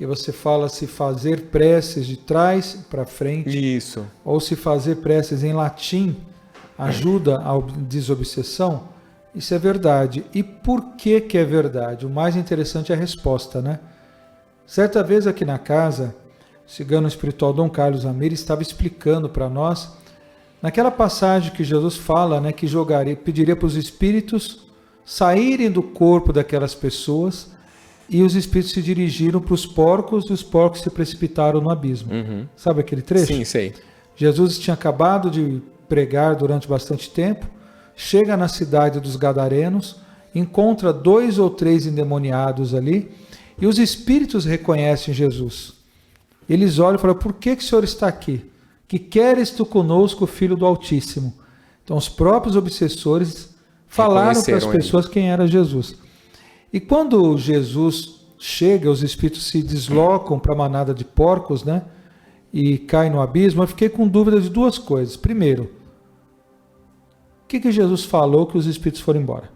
que você fala se fazer preces de trás para frente, Isso. ou se fazer preces em latim ajuda a desobsessão, isso é verdade. E por que que é verdade? O mais interessante é a resposta, né? Certa vez aqui na casa, o cigano espiritual Dom Carlos Amir estava explicando para nós, naquela passagem que Jesus fala, né, que pediria para os espíritos saírem do corpo daquelas pessoas, e os espíritos se dirigiram para os porcos e os porcos se precipitaram no abismo. Uhum. Sabe aquele trecho? Sim, sei. Jesus tinha acabado de pregar durante bastante tempo, chega na cidade dos Gadarenos, encontra 2 ou 3 endemoniados ali, e os espíritos reconhecem Jesus. Eles olham e falam: por que que o Senhor está aqui? Que queres tu conosco, Filho do Altíssimo? Então os próprios obsessores falaram para as pessoas quem era Jesus. E quando Jesus chega, os espíritos se deslocam para a manada de porcos, né? E caem no abismo. Eu fiquei com dúvida de 2 coisas. Primeiro, o que Jesus falou que os espíritos foram embora?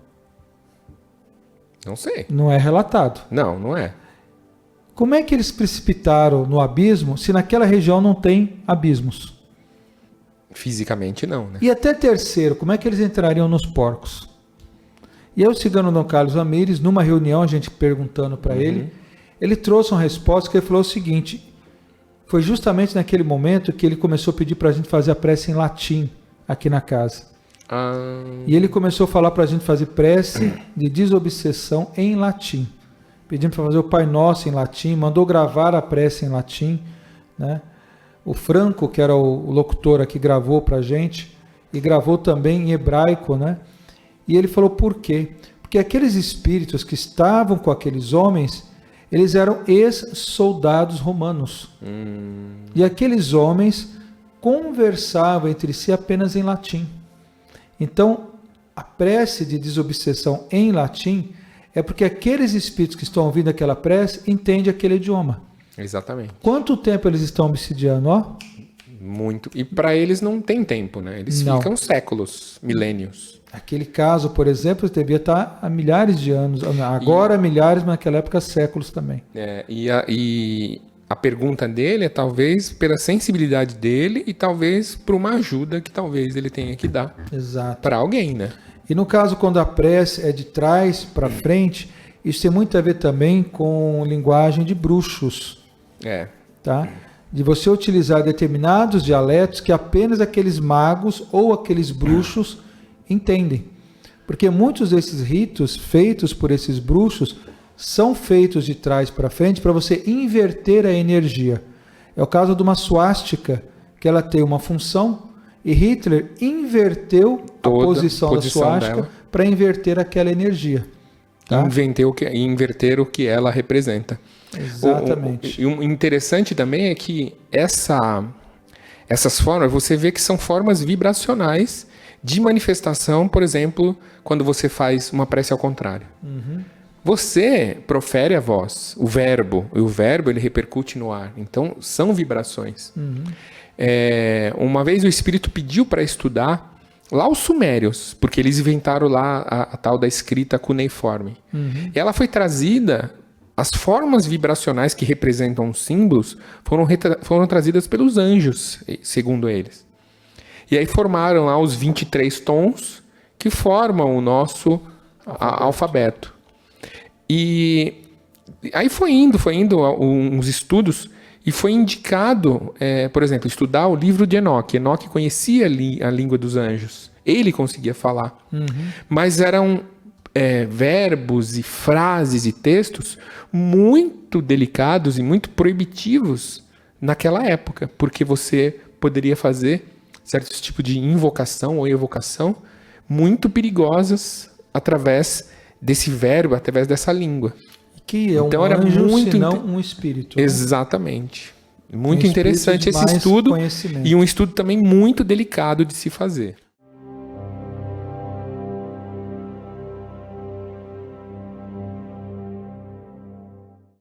Não sei. Não é relatado. Não, não é. Como é que eles precipitaram no abismo se naquela região não tem abismos? Fisicamente não, né? E até terceiro, como é que eles entrariam nos porcos? E aí o cigano Dom Carlos Amires, numa reunião, a gente perguntando para ele trouxe uma resposta que ele falou o seguinte: foi justamente naquele momento que ele começou a pedir para a gente fazer a prece em latim aqui na casa. E ele começou a falar para a gente fazer prece de desobsessão em latim, pedindo para fazer o Pai Nosso em latim, mandou gravar a prece em latim, né? O Franco, que era o locutor aqui, gravou para a gente, e gravou também em hebraico, né? E ele falou por quê? Porque aqueles espíritos que estavam com aqueles homens, eles eram ex-soldados romanos. E aqueles homens conversavam entre si apenas em latim. Então, a prece de desobsessão em latim é porque aqueles espíritos que estão ouvindo aquela prece entendem aquele idioma. Exatamente. Quanto tempo eles estão obsidiando? Ó? Muito. E para eles não tem tempo, né? Eles ficam séculos, milênios. Aquele caso, por exemplo, devia estar há milhares de anos. Agora milhares, mas naquela época séculos também. E a pergunta dele é talvez pela sensibilidade dele e talvez por uma ajuda que talvez ele tenha que dar para alguém, né? E no caso, quando a prece é de trás para frente, isso tem muito a ver também com linguagem de bruxos. Tá? De você utilizar determinados dialetos que apenas aqueles magos ou aqueles bruxos entendem. Porque muitos desses ritos feitos por esses bruxos são feitos de trás para frente para você inverter a energia. É o caso de uma suástica, que ela tem uma função, e Hitler inverteu a posição da suástica para inverter aquela energia. Tá? Inverter o que ela representa. Exatamente. E o interessante também é que essas formas, você vê que são formas vibracionais de manifestação, por exemplo, quando você faz uma prece ao contrário. Você profere a voz, o verbo, e o verbo ele repercute no ar. Então, são vibrações. Uma vez o espírito pediu para estudar lá os sumérios, porque eles inventaram lá a tal da escrita cuneiforme. E ela foi trazida, as formas vibracionais que representam os símbolos foram trazidas pelos anjos, segundo eles. E aí formaram lá os 23 tons que formam o nosso alfabeto. E aí foi indo uns estudos e foi indicado, por exemplo, estudar o livro de Enoque. Enoque conhecia a língua dos anjos. Ele conseguia falar. Mas eram verbos e frases e textos muito delicados e muito proibitivos naquela época, porque você poderia fazer certos tipos de invocação ou evocação muito perigosas através desse verbo, através dessa língua. Que é então, um anjo, se não um espírito. Exatamente. Muito interessante esse estudo e um estudo também muito delicado de se fazer.